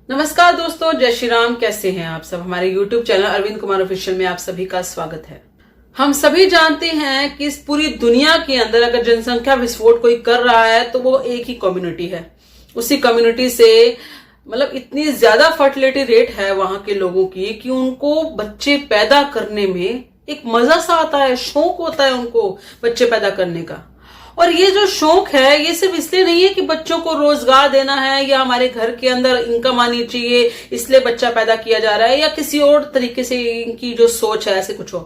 नमस्कार दोस्तों, जय श्री राम। कैसे हैं आप सब। हमारे YouTube channel Arvind Kumar official में आप सभी का स्वागत है। हम सभी जानते हैं कि इस पूरी दुनिया के अंदर अगर जनसंख्या विस्फोट कोई कर रहा है तो वो एक ही कम्युनिटी है। उसी कम्युनिटी से मतलब इतनी ज्यादा फर्टिलिटी रेट है वहां के लोगों की कि उनको बच्चे पैदा करने में एक मजा सा आता है, शौक होता है उनको बच्चे पैदा करने का। और ये जो शौक है ये सिर्फ इसलिए नहीं है कि बच्चों को रोजगार देना है या हमारे घर के अंदर इनकम आनी चाहिए इसलिए बच्चा पैदा किया जा रहा है या किसी और तरीके से इनकी जो सोच है ऐसे कुछ हो।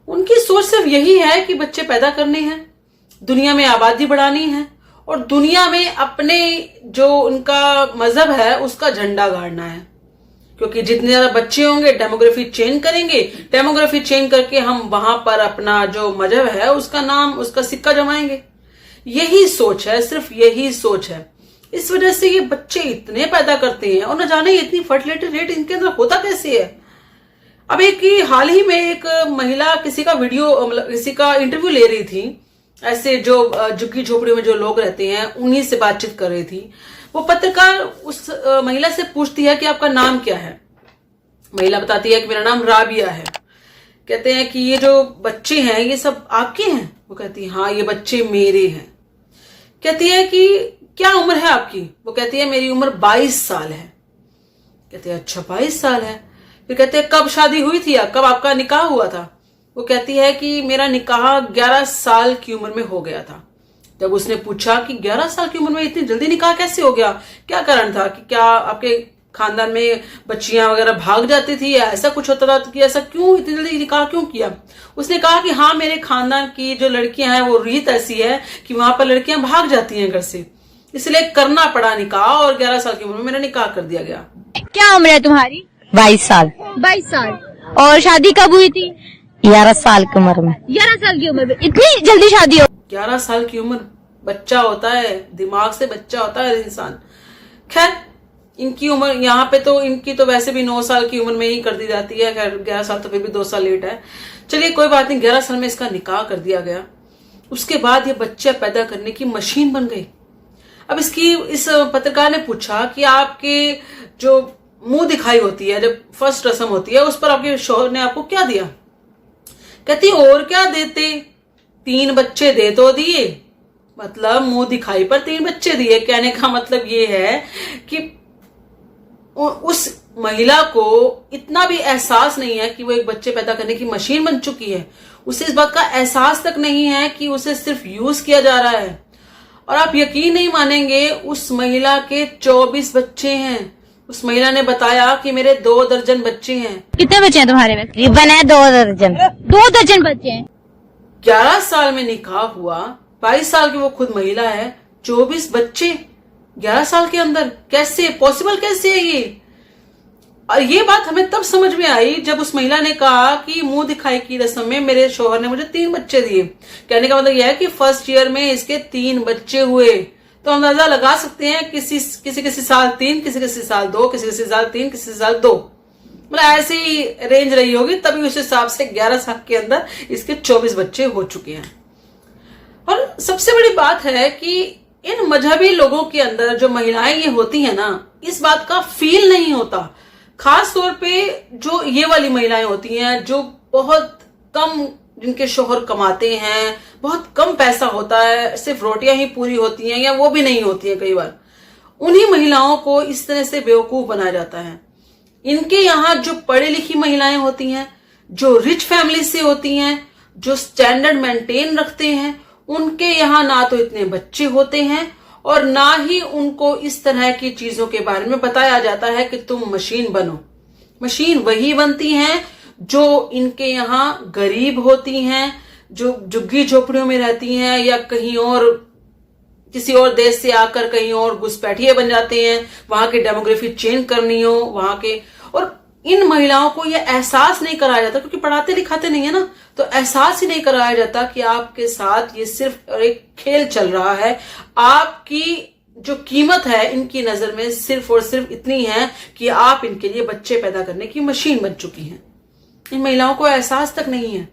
उनकी सोच सिर्फ यही है कि बच्चे पैदा करने हैं, दुनिया में आबादी बढ़ानी है और दुनिया में अपने जो उनका मजहब है उसका झंडा गाड़ना है। क्योंकि जितने ज्यादा बच्चे होंगे डेमोग्राफी चेंज करेंगे, डेमोग्राफी चेंज करके हम वहां पर अपना जो मजहब है उसका नाम, उसका सिक्का जमाएंगे। यही सोच है, सिर्फ यही सोच है। इस वजह से ये बच्चे इतने पैदा करते हैं और न जाने इतनी फर्टिलिटी रेट इनके अंदर होता कैसे है। अब एक हाल ही में एक महिला किसी का वीडियो मतलब किसी का इंटरव्यू ले रही थी, ऐसे जो झुग्गी झोपड़ियों में जो लोग रहते हैं उन्हीं से बातचीत कर रही थी। वो पत्रकार उस महिला से पूछती है कि आपका नाम क्या है। महिला बताती है कि मेरा नाम राबिया है। कहते हैं कि ये जो बच्चे हैं ये सब आपके हैं। वो कहती है हाँ ये बच्चे मेरे हैं। कहती है कि क्या उम्र है आपकी। वो कहती है मेरी उम्र 22 साल है। कहते हैं अच्छा 22 साल है। फिर कहते हैं कब शादी हुई थी, कब आपका निकाह हुआ था। वो कहती है कि मेरा निकाह 11 साल की उम्र में हो गया था। जब उसने पूछा कि 11 साल की उम्र में इतनी जल्दी निकाह कैसे हो गया, क्या कारण था, कि क्या आपके खानदान में बच्चियां वगैरह भाग जाती थी या ऐसा कुछ होता था कि ऐसा क्यों इतनी जल्दी निकाह क्यों किया। उसने कहा कि हाँ मेरे खानदान की जो लड़कियां हैं वो रीत ऐसी है कि वहां पर लड़कियां भाग जाती हैं घर से, इसलिए करना पड़ा निकाह और 11 साल की उम्र में मेरा निकाह कर दिया गया। क्या उम्र है तुम्हारी? 22 साल। 22 साल। और शादी कब हुई थी? 11 साल की उम्र में। 11 साल की उम्र में इतनी जल्दी शादी हो? 11 साल की उम्र, बच्चा होता है, दिमाग से बच्चा होता है इंसान। खैर इनकी उम्र यहाँ पे तो इनकी तो वैसे भी 9 साल की उम्र में ही कर दी जाती है। खैर 11 साल तो फिर भी 2 साल लेट है। चलिए कोई बात नहीं, 11 साल में इसका निकाह कर दिया गया। उसके बाद ये बच्चे पैदा करने की मशीन बन गई। अब इस पत्रकार ने पूछा कि आपके जो मुंह दिखाई होती है, जब फर्स्ट रस्म होती है, उस पर आपके शौहर ने आपको क्या दिया। कहती और क्या देते, 3 बच्चे दे तो दिए, मतलब मुंह दिखाई पर 3 बच्चे दिए। कहने का मतलब ये है कि उस महिला को इतना भी एहसास नहीं है कि वो एक बच्चे पैदा करने की मशीन बन चुकी है। उसे इस बात का एहसास तक नहीं है कि उसे सिर्फ यूज किया जा रहा है। और आप यकीन नहीं मानेंगे, उस महिला के 24 बच्चे हैं। उस महिला ने बताया कि मेरे 2 दर्जन बच्चे हैं। कितने बच्चे हैं तुम्हारे में? रिबन है 2 दर्जन। 2 दर्जन बच्चे हैं। 11 साल में निकाह हुआ, 22 साल की वो खुद महिला है, 24 बच्चे 11 साल के अंदर, कैसे पॉसिबल, कैसे है ये। और ये बात हमें तब समझ में आई जब उस महिला ने कहा कि मुंह दिखाई की रस्म में मेरे शौहर ने मुझे 3 बच्चे दिए। कहने का मतलब यह है कि फर्स्ट ईयर में इसके 3 बच्चे हुए। तो अंदाजा लगा सकते हैं किसी साल 3, किसी साल 2, किसी साल 3, किसी साल 2, मतलब ऐसी ही रेंज रही होगी। तभी उस हिसाब से 11 साल के अंदर इसके 24 बच्चे हो चुके हैं। और सबसे बड़ी बात है कि इन मजहबी लोगों के अंदर जो महिलाएं ये होती है ना, इस बात का फील नहीं होता। खास तौर पे जो ये वाली महिलाएं होती हैं जो बहुत कम, जिनके शोहर कमाते हैं, बहुत कम पैसा होता है, सिर्फ रोटियां ही पूरी होती हैं या वो भी नहीं होती हैं कई बार, उन्हीं महिलाओं को इस तरह से बेवकूफ बनाया जाता है। इनके यहाँ जो पढ़ी लिखी महिलाएं होती हैं, जो रिच फैमिली से होती हैं, जो स्टैंडर्ड मेंटेन रखते हैं, उनके यहाँ ना तो इतने बच्चे होते हैं और ना ही उनको इस तरह की चीजों के बारे में बताया जाता है कि तुम मशीन बनो। मशीन वही बनती हैं जो इनके यहाँ गरीब होती हैं, जो झुग्गी झोपड़ियों में रहती हैं या कहीं और किसी और देश से आकर कहीं और घुसपैठिए बन जाते हैं, वहां की डेमोग्राफी चेंज करनी हो वहां के। और इन महिलाओं को यह एहसास नहीं कराया जाता, क्योंकि पढ़ाते लिखाते नहीं है ना, तो एहसास ही नहीं कराया जाता कि आपके साथ ये सिर्फ एक खेल चल रहा है। आपकी जो कीमत है इनकी नजर में सिर्फ और सिर्फ इतनी है कि आप इनके लिए बच्चे पैदा करने की मशीन बन चुकी हैं। इन महिलाओं को एहसास तक नहीं है।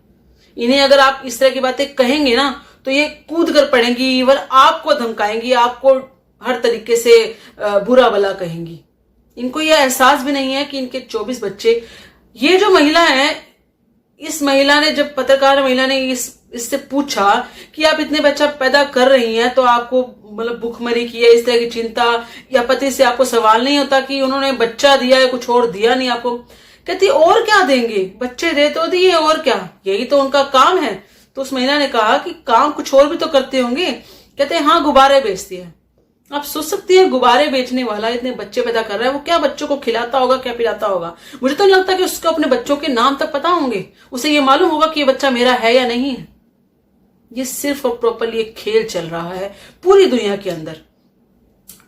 इन्हें अगर आप इस तरह की बातें कहेंगे ना तो ये कूद कर पड़ेंगी, इवन आपको धमकाएंगी, आपको हर तरीके से बुरा भला कहेंगी। इनको यह एहसास भी नहीं है कि इनके 24 बच्चे, ये जो महिला है, इस महिला ने, जब पत्रकार महिला ने इससे पूछा कि आप इतने बच्चा पैदा कर रही हैं तो आपको मतलब भूखमरी की है, इस तरह की चिंता या पति से आपको सवाल नहीं होता कि उन्होंने बच्चा दिया है, कुछ और दिया नहीं आपको? कहती और क्या देंगे, बच्चे दे तो दिए, और क्या, यही तो उनका काम है। तो उस महिला ने कहा कि काम कुछ और भी तो करते होंगे। कहते हैं हाँ, गुब्बारे बेचती है। आप सोच सकती है, गुब्बारे बेचने वाला इतने बच्चे पैदा कर रहा है, वो क्या बच्चों को खिलाता होगा, क्या पिलाता होगा? मुझे तो नहीं लगता कि उसको अपने बच्चों के नाम तक पता होंगे, उसे ये मालूम होगा कि ये बच्चा मेरा है या नहीं है। ये सिर्फ और प्रॉपरली एक खेल चल रहा है पूरी दुनिया के अंदर।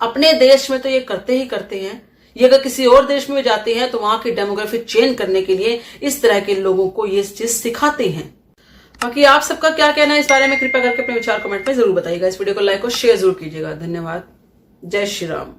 अपने देश में तो ये करते ही करते हैं, ये अगर किसी और देश में जाते हैं तो वहां की डेमोग्राफी चेंज करने के लिए इस तरह के लोगों को ये चीज सिखाते हैं। बाकी आप सबका क्या कहना है इस बारे में, कृपया करके अपने विचार कमेंट में जरूर बताइएगा। इस वीडियो को लाइक और शेयर जरूर कीजिएगा। धन्यवाद। जय श्री राम।